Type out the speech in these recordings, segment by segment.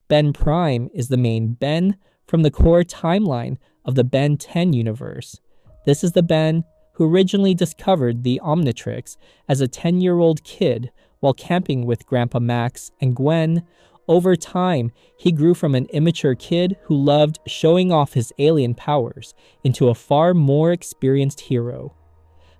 Ben Prime is the main Ben from the core timeline of the Ben 10 universe. This is the Ben who originally discovered the Omnitrix as a 10-year-old kid while camping with Grandpa Max and Gwen. Over time, he grew from an immature kid who loved showing off his alien powers into a far more experienced hero.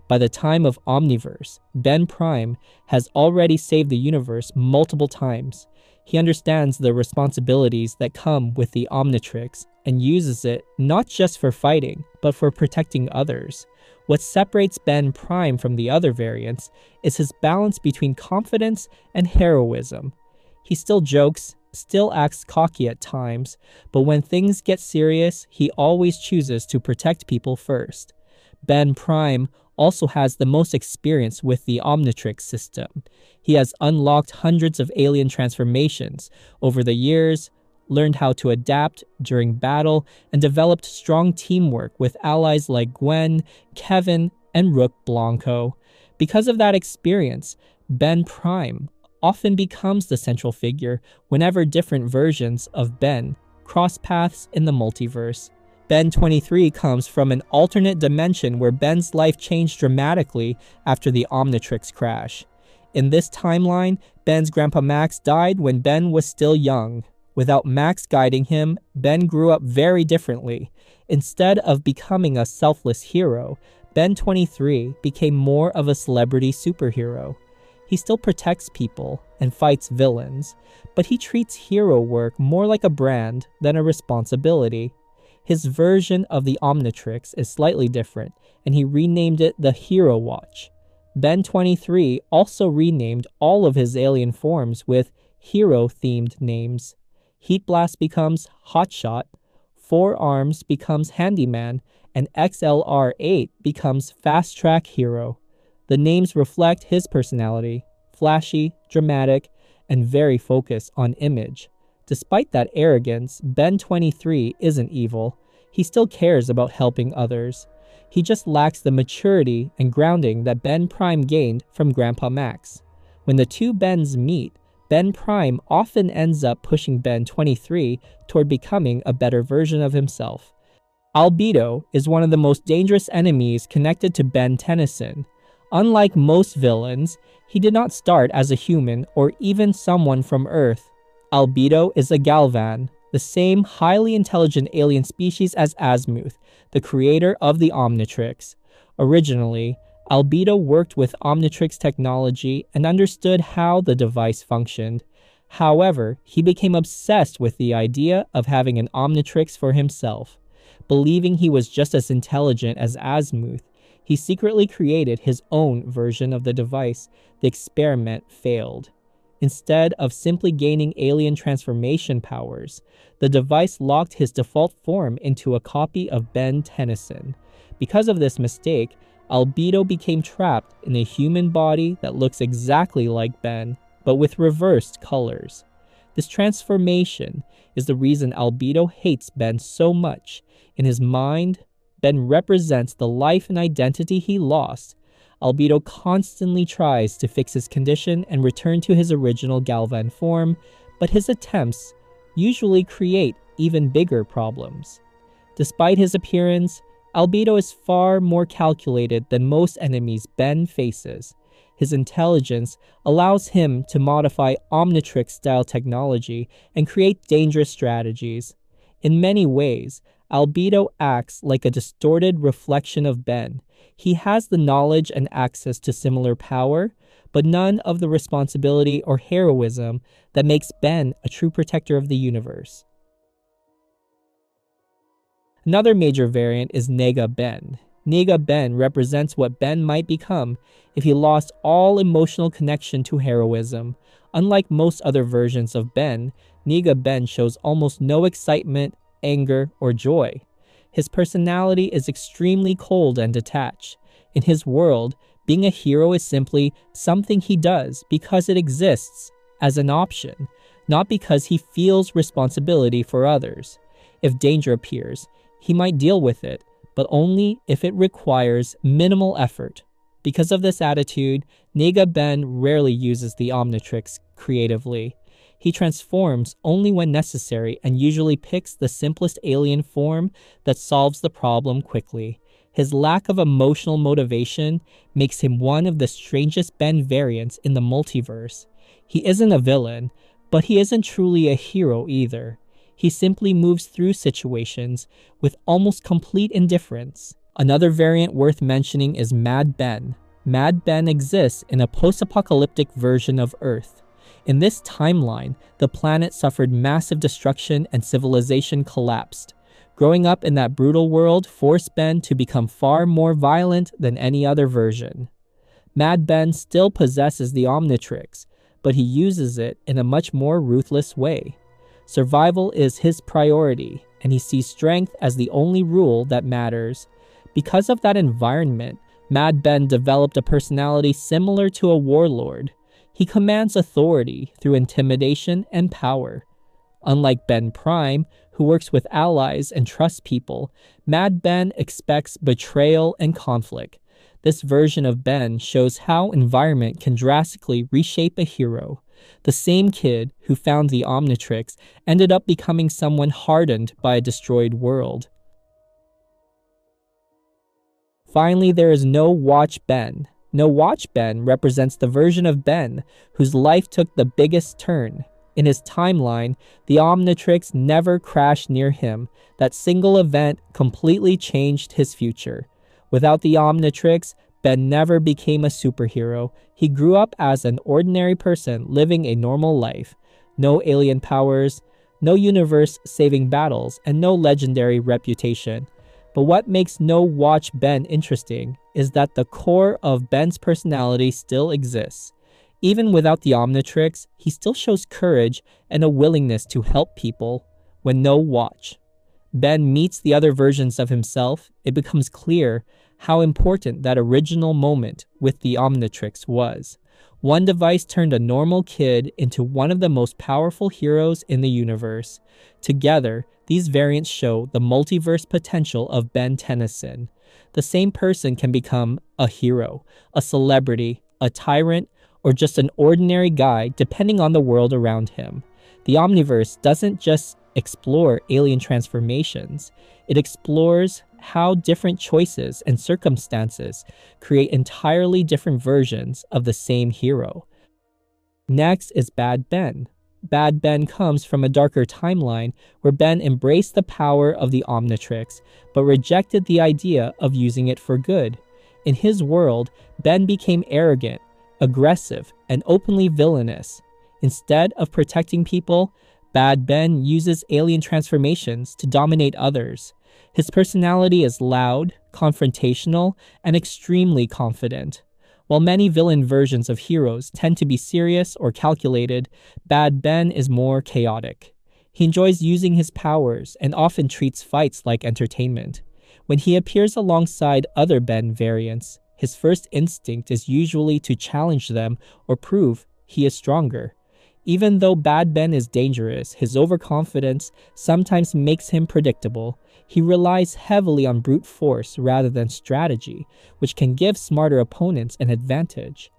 By the time of Omniverse, Ben Prime has already saved the universe multiple times. He understands the responsibilities that come with the Omnitrix and uses it not just for fighting, but for protecting others. What separates Ben Prime from the other variants is his balance between confidence and heroism. He still jokes, still acts cocky at times, but when things get serious, he always chooses to protect people first. Ben Prime also has the most experience with the Omnitrix system. He has unlocked hundreds of alien transformations over the years, learned how to adapt during battle, and developed strong teamwork with allies like Gwen, Kevin, and Rook Blanco. Because of that experience, Ben Prime often becomes the central figure whenever different versions of Ben cross paths in the multiverse. Ben 23 comes from an alternate dimension where Ben's life changed dramatically after the Omnitrix crash. In this timeline, Ben's Grandpa Max died when Ben was still young. Without Max guiding him, Ben grew up very differently. Instead of becoming a selfless hero, Ben 23 became more of a celebrity superhero. He still protects people and fights villains, but he treats hero work more like a brand than a responsibility. His version of the Omnitrix is slightly different, and he renamed it the Hero Watch. Ben 23 also renamed all of his alien forms with hero-themed names. Heat Blast becomes Hotshot, Four Arms becomes Handyman, and XLR8 becomes Fast Track Hero. The names reflect his personality, flashy, dramatic, and very focused on image. Despite that arrogance, Ben 23 isn't evil. He still cares about helping others. He just lacks the maturity and grounding that Ben Prime gained from Grandpa Max. When the two Bens meet, Ben Prime often ends up pushing Ben 23 toward becoming a better version of himself. Albedo is one of the most dangerous enemies connected to Ben Tennyson. Unlike most villains, he did not start as a human or even someone from Earth. Albedo is a Galvan, the same highly intelligent alien species as Azimuth, the creator of the Omnitrix. Originally, Albedo worked with Omnitrix technology and understood how the device functioned. However, he became obsessed with the idea of having an Omnitrix for himself. Believing he was just as intelligent as Azimuth, he secretly created his own version of the device. The experiment failed. Instead of simply gaining alien transformation powers, the device locked his default form into a copy of Ben Tennyson. Because of this mistake, Albedo became trapped in a human body that looks exactly like Ben, but with reversed colors. This transformation is the reason Albedo hates Ben so much. In his mind, Ben represents the life and identity he lost. Albedo constantly tries to fix his condition and return to his original Galvan form, but his attempts usually create even bigger problems. Despite his appearance, Albedo is far more calculated than most enemies Ben faces. His intelligence allows him to modify Omnitrix-style technology and create dangerous strategies. In many ways, Albedo acts like a distorted reflection of Ben. He has the knowledge and access to similar power, but none of the responsibility or heroism that makes Ben a true protector of the universe. Another major variant is Nega Ben. Nega Ben represents what Ben might become if he lost all emotional connection to heroism. Unlike most other versions of Ben, Nega Ben shows almost no excitement, anger, or joy. His personality is extremely cold and detached. In his world, being a hero is simply something he does because it exists as an option, not because he feels responsibility for others. If danger appears, he might deal with it, but only if it requires minimal effort. Because of this attitude, Nega Ben rarely uses the Omnitrix creatively. He transforms only when necessary and usually picks the simplest alien form that solves the problem quickly. His lack of emotional motivation makes him one of the strangest Ben variants in the multiverse. He isn't a villain, but he isn't truly a hero either. He simply moves through situations with almost complete indifference. Another variant worth mentioning is Mad Ben. Mad Ben exists in a post-apocalyptic version of Earth. In this timeline, the planet suffered massive destruction and civilization collapsed. Growing up in that brutal world forced Ben to become far more violent than any other version. Mad Ben still possesses the Omnitrix, but he uses it in a much more ruthless way. Survival is his priority, and he sees strength as the only rule that matters. Because of that environment, Mad Ben developed a personality similar to a warlord. He commands authority through intimidation and power. Unlike Ben Prime, who works with allies and trusts people, Mad Ben expects betrayal and conflict. This version of Ben shows how environment can drastically reshape a hero. The same kid who found the Omnitrix ended up becoming someone hardened by a destroyed world. Finally, there is No Watch Ben. No Watch Ben represents the version of Ben whose life took the biggest turn. In his timeline, the Omnitrix never crashed near him. That single event completely changed his future. Without the Omnitrix, Ben never became a superhero. He grew up as an ordinary person living a normal life. No alien powers, no universe-saving battles, and no legendary reputation. But what makes No Watch Ben interesting is that the core of Ben's personality still exists. Even without the Omnitrix, he still shows courage and a willingness to help people. When No Watch Ben meets the other versions of himself, it becomes clear how important that original moment with the Omnitrix was. One device turned a normal kid into one of the most powerful heroes in the universe. Together, these variants show the multiverse potential of Ben Tennyson. The same person can become a hero, a celebrity, a tyrant, or just an ordinary guy depending on the world around him. The Omniverse doesn't just explore alien transformations, it explores how different choices and circumstances create entirely different versions of the same hero. Next is Bad Ben. Bad Ben comes from a darker timeline where Ben embraced the power of the Omnitrix, but rejected the idea of using it for good. In his world, Ben became arrogant, aggressive, and openly villainous. Instead of protecting people, Bad Ben uses alien transformations to dominate others. His personality is loud, confrontational, and extremely confident. While many villain versions of heroes tend to be serious or calculated, Bad Ben is more chaotic. He enjoys using his powers and often treats fights like entertainment. When he appears alongside other Ben variants, his first instinct is usually to challenge them or prove he is stronger. Even though Bad Ben is dangerous, his overconfidence sometimes makes him predictable. He relies heavily on brute force rather than strategy, which can give smarter opponents an advantage.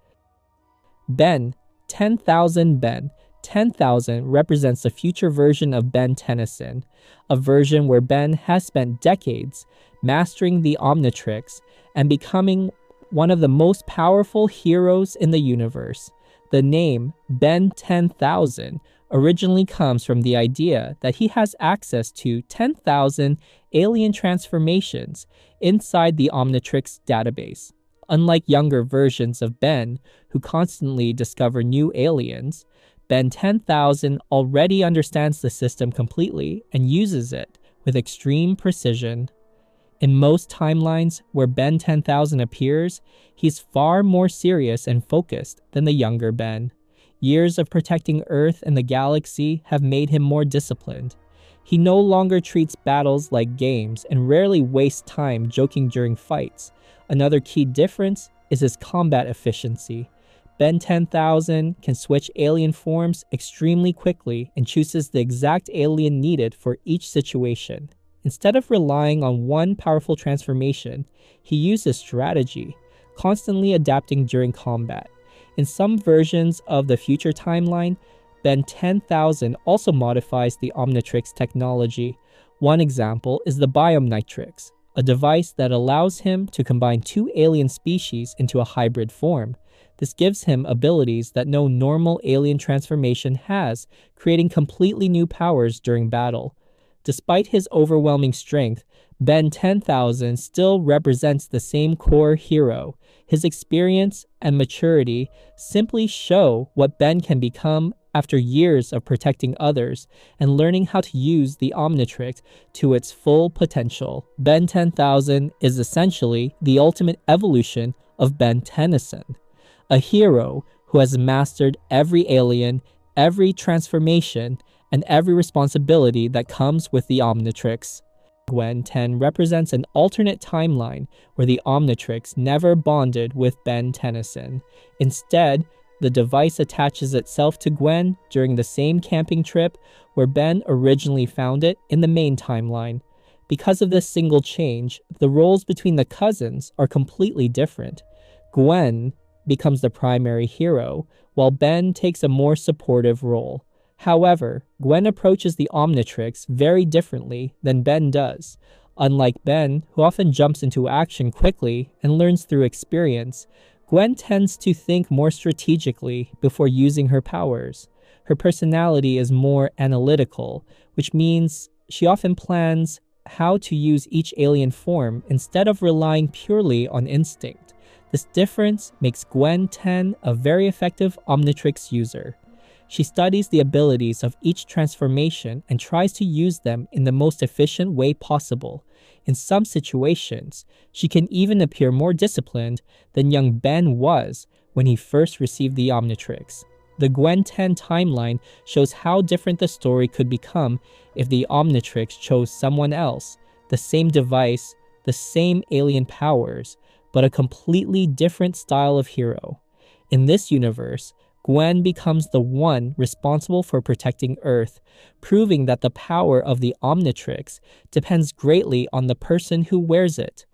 Ben 10,000 Ben 10,000 represents the future version of Ben Tennyson, a version where Ben has spent decades mastering the Omnitrix and becoming one of the most powerful heroes in the universe. The name Ben 10,000 originally comes from the idea that he has access to 10,000 alien transformations inside the Omnitrix database. Unlike younger versions of Ben, who constantly discover new aliens, Ben 10,000 already understands the system completely and uses it with extreme precision. In most timelines where Ben 10,000 appears, he's far more serious and focused than the younger Ben. Years of protecting Earth and the galaxy have made him more disciplined. He no longer treats battles like games and rarely wastes time joking during fights. Another key difference is his combat efficiency. Ben 10,000 can switch alien forms extremely quickly and chooses the exact alien needed for each situation. Instead of relying on one powerful transformation, he uses strategy, constantly adapting during combat. In some versions of the future timeline, Ben 10,000 also modifies the Omnitrix technology. One example is the Biomnitrix, a device that allows him to combine two alien species into a hybrid form. This gives him abilities that no normal alien transformation has, creating completely new powers during battle. Despite his overwhelming strength, Ben 10,000 still represents the same core hero. His experience and maturity simply show what Ben can become after years of protecting others and learning how to use the Omnitrix to its full potential. Ben 10,000 is essentially the ultimate evolution of Ben Tennyson, a hero who has mastered every alien, every transformation, and every responsibility that comes with the Omnitrix. Gwen 10 represents an alternate timeline where the Omnitrix never bonded with Ben Tennyson. Instead, the device attaches itself to Gwen during the same camping trip where Ben originally found it in the main timeline. Because of this single change, the roles between the cousins are completely different. Gwen becomes the primary hero, while Ben takes a more supportive role. However, Gwen approaches the Omnitrix very differently than Ben does. Unlike Ben, who often jumps into action quickly and learns through experience, Gwen tends to think more strategically before using her powers. Her personality is more analytical, which means she often plans how to use each alien form instead of relying purely on instinct. This difference makes Gwen 10 a very effective Omnitrix user. She studies the abilities of each transformation and tries to use them in the most efficient way possible. In some situations, she can even appear more disciplined than young Ben was when he first received the Omnitrix. The Gwen 10 timeline shows how different the story could become if the Omnitrix chose someone else, the same device, the same alien powers, but a completely different style of hero. In this universe, Gwen becomes the one responsible for protecting Earth, proving that the power of the Omnitrix depends greatly on the person who wears it.